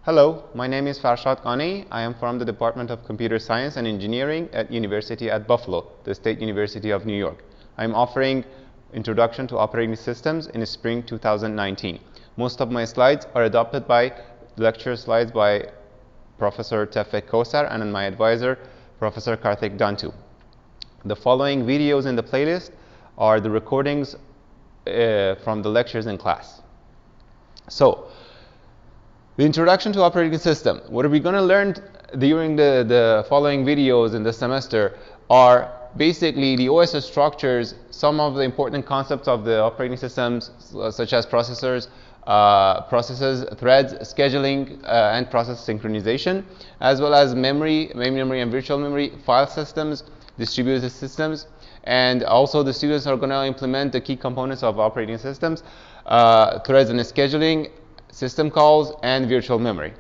Hello, my name is Farshad Ghanei. I am from the Department of Computer Science and Engineering at University at Buffalo, the State University of New York. I am offering Introduction to Operating Systems in spring 2019. Most of my slides are adopted by lecture slides by Professor Tefek Kosar and my advisor, Professor Karthik Dantu. The following videos in the playlist are the recordings from the lectures in class. So, the introduction to operating system. What are we going to learn during the following videos in the semester are basically the OS structures, some of the important concepts of the operating systems, such as processors, processes, threads, scheduling, and process synchronization, as well as memory, main memory and virtual memory, file systems, distributed systems, and also the students are going to implement the key components of operating systems, threads and scheduling, system calls, and virtual memory.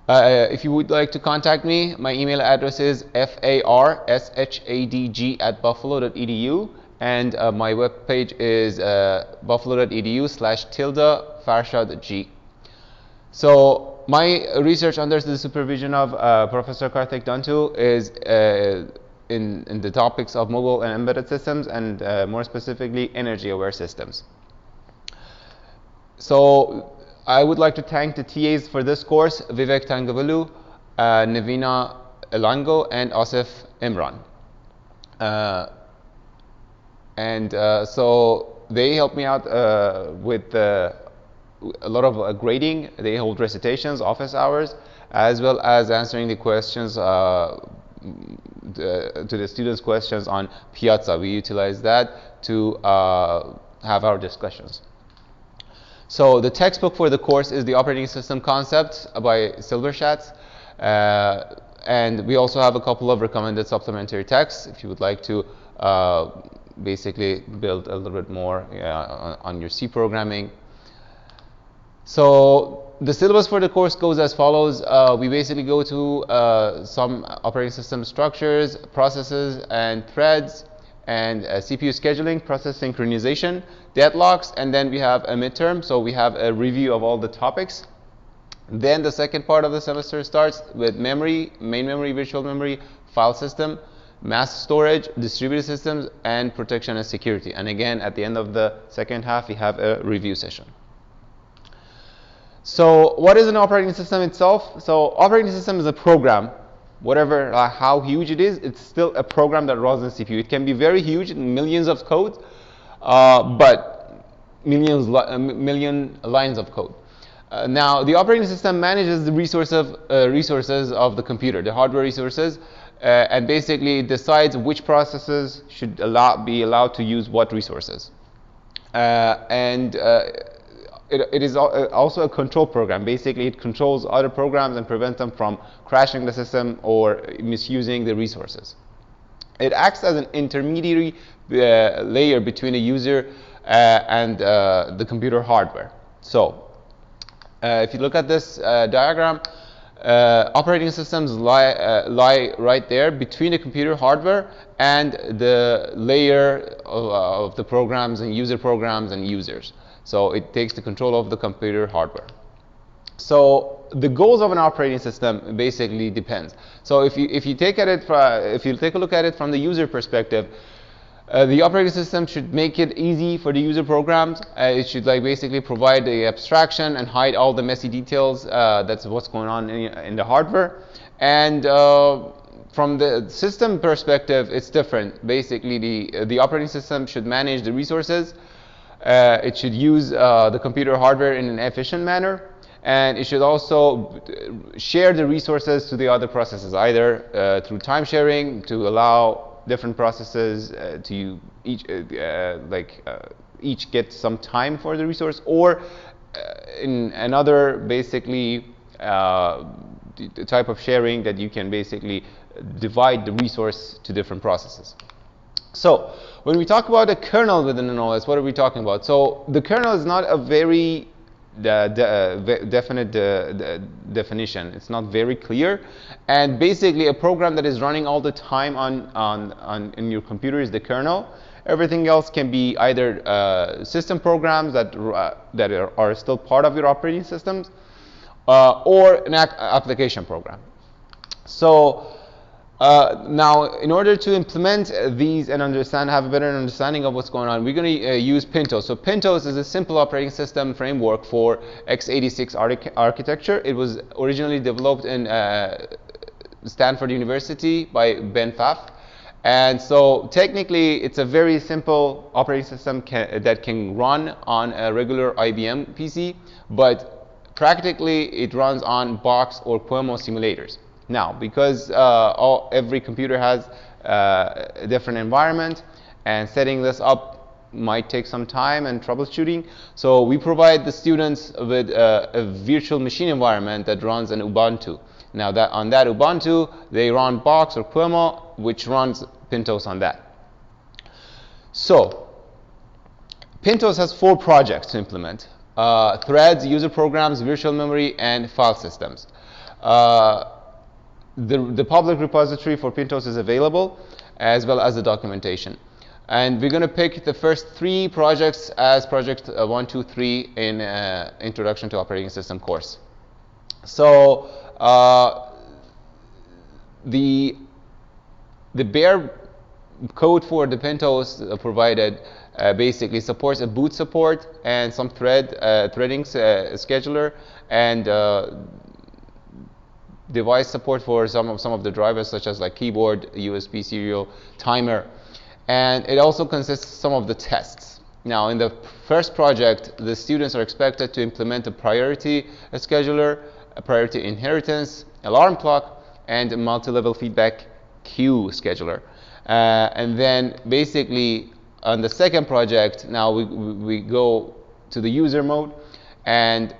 If you would like to contact me, my email address is farshadg@buffalo.edu, and my webpage is buffalo.edu/Farshadg. So my research under the supervision of Professor Karthik Dantu is in the topics of mobile and embedded systems, and more specifically energy-aware systems. So I would like to thank the TAs for this course, Vivek Tangavalu, Navina Elango, and Asif Imran. So they helped me out with a lot of grading. They hold recitations, office hours, as well as answering the questions to the students' questions on Piazza. We utilize that to have our discussions. So the textbook for the course is the Operating System Concepts by Silberschatz, and we also have a couple of recommended supplementary texts if you would like to basically build a little bit more on your C programming. So the syllabus for the course goes as follows. We basically go to some operating system structures, processes, and threads, and CPU scheduling, process synchronization, deadlocks, and then we have a midterm, so we have a review of all the topics. Then the second part of the semester starts with memory, main memory, virtual memory, file system, mass storage, distributed systems, and protection and security. And again, at the end of the second half, we have a review session. So what is an operating system itself? So operating system is a program. Whatever, how huge it is, it's still a program that runs on CPU. It can be very huge, millions of code, but million lines of code. Now, the operating system manages the resources of the computer, the hardware resources, and basically decides which processes should be allowed to use what resources. It is also a control program. Basically, it controls other programs and prevents them from crashing the system or misusing the resources. It acts as an intermediary layer between a user and the computer hardware. So, if you look at this diagram, operating systems lie right there between the computer hardware and the layer of the programs and user programs and users. So it takes the control of the computer hardware. So the goals of an operating system basically depends. So if you take a look at it from the user perspective, the operating system should make it easy for the user programs. It should basically provide the abstraction and hide all the messy details. That's what's going on in the hardware. And from the system perspective, it's different. Basically, the operating system should manage the resources. It should use the computer hardware in an efficient manner, and it should also share the resources to the other processes, either through time sharing to allow different processes to each get some time for the resource, or in another basically the type of sharing that you can basically divide the resource to different processes. So when we talk about a kernel within an OS, what are we talking about? So the kernel is not a very definite definition. It's not very clear, and basically a program that is running all the time in your computer is the kernel. Everything else can be either system programs that are still part of your operating systems, or an application program. So now, in order to implement these and have a better understanding of what's going on, we're going to use Pintos. So Pintos is a simple operating system framework for x86 architecture. It was originally developed in Stanford University by Ben Pfaff. And so technically, it's a very simple operating system that can run on a regular IBM PC, but practically it runs on box or QEMU simulators. Now, because every computer has a different environment, and setting this up might take some time and troubleshooting, so we provide the students with a virtual machine environment that runs on Ubuntu. Now, on that Ubuntu, they run box or QEMU, which runs Pintos on that. So, Pintos has 4 projects to implement: threads, user programs, virtual memory, and file systems. The public repository for Pintos is available, as well as the documentation. And we're going to pick the first 3 projects as project 1, 2, 3 in Introduction to Operating System course. So the bare code for the Pintos provided basically supports a boot support and some threading scheduler, and device support for some of the drivers, such as like keyboard, USB serial, timer, and it also consists of some of the tests. Now, in the first project, the students are expected to implement a priority scheduler, a priority inheritance, alarm clock, and a multi-level feedback queue scheduler. And then basically on the second project, now we go to the user mode, and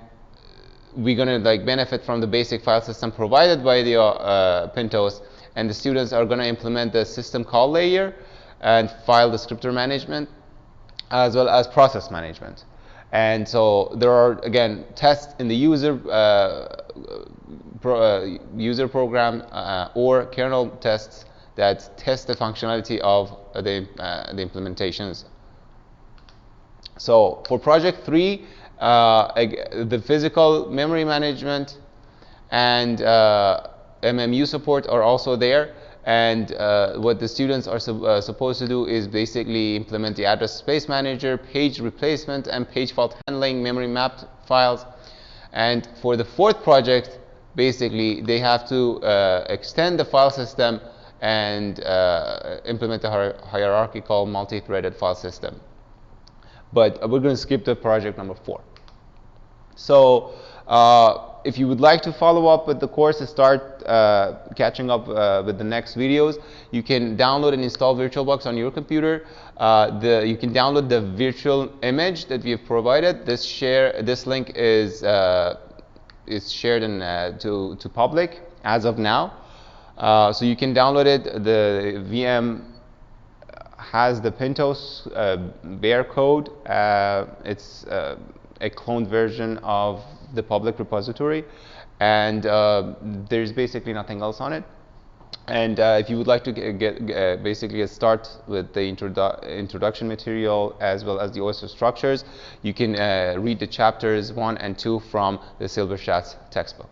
we're going to benefit from the basic file system provided by the Pintos, and the students are going to implement the system call layer and file descriptor management, as well as process management. And so there are, again, tests in the user program or kernel tests that test the functionality of the implementations. So for project 3, the physical memory management and MMU support are also there, and what the students are supposed to do is basically implement the address space manager, page replacement, and page fault handling, memory mapped files. And for the 4th project, basically they have to extend the file system and implement a hierarchical multi-threaded file system. But we're going to skip to project number 4. So if you would like to follow up with the course and start catching up with the next videos, you can download and install VirtualBox on your computer. You can download the virtual image that we have provided. This link is shared to public as of now. So you can download it. The VM has the Pintos bare code. It's a cloned version of the public repository, and there's basically nothing else on it. And if you would like to get basically a start with the introduction material as well as the OS structures, you can read the chapters 1 and 2 from the Silberschatz textbook.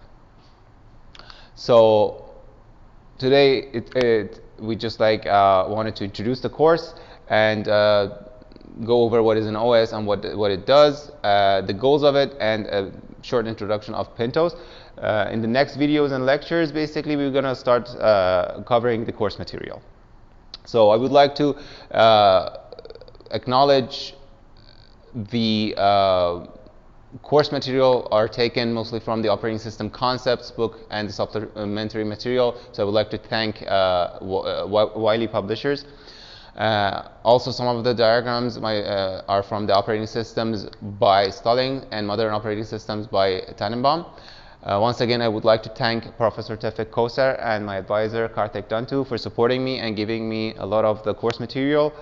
So today we just wanted to introduce the course and go over what is an OS and what it does, the goals of it, and a short introduction of Pintos. In the next videos and lectures, basically we're going to start covering the course material. So I would like to acknowledge the course material are taken mostly from the operating system concepts book and the supplementary material. So I would like to thank Wiley Publishers. Also, some of the diagrams are from the operating systems by Stalling and modern operating systems by Tannenbaum. Once again, I would like to thank Professor Tevfik Kosar and my advisor Karthik Dantu for supporting me and giving me a lot of the course material.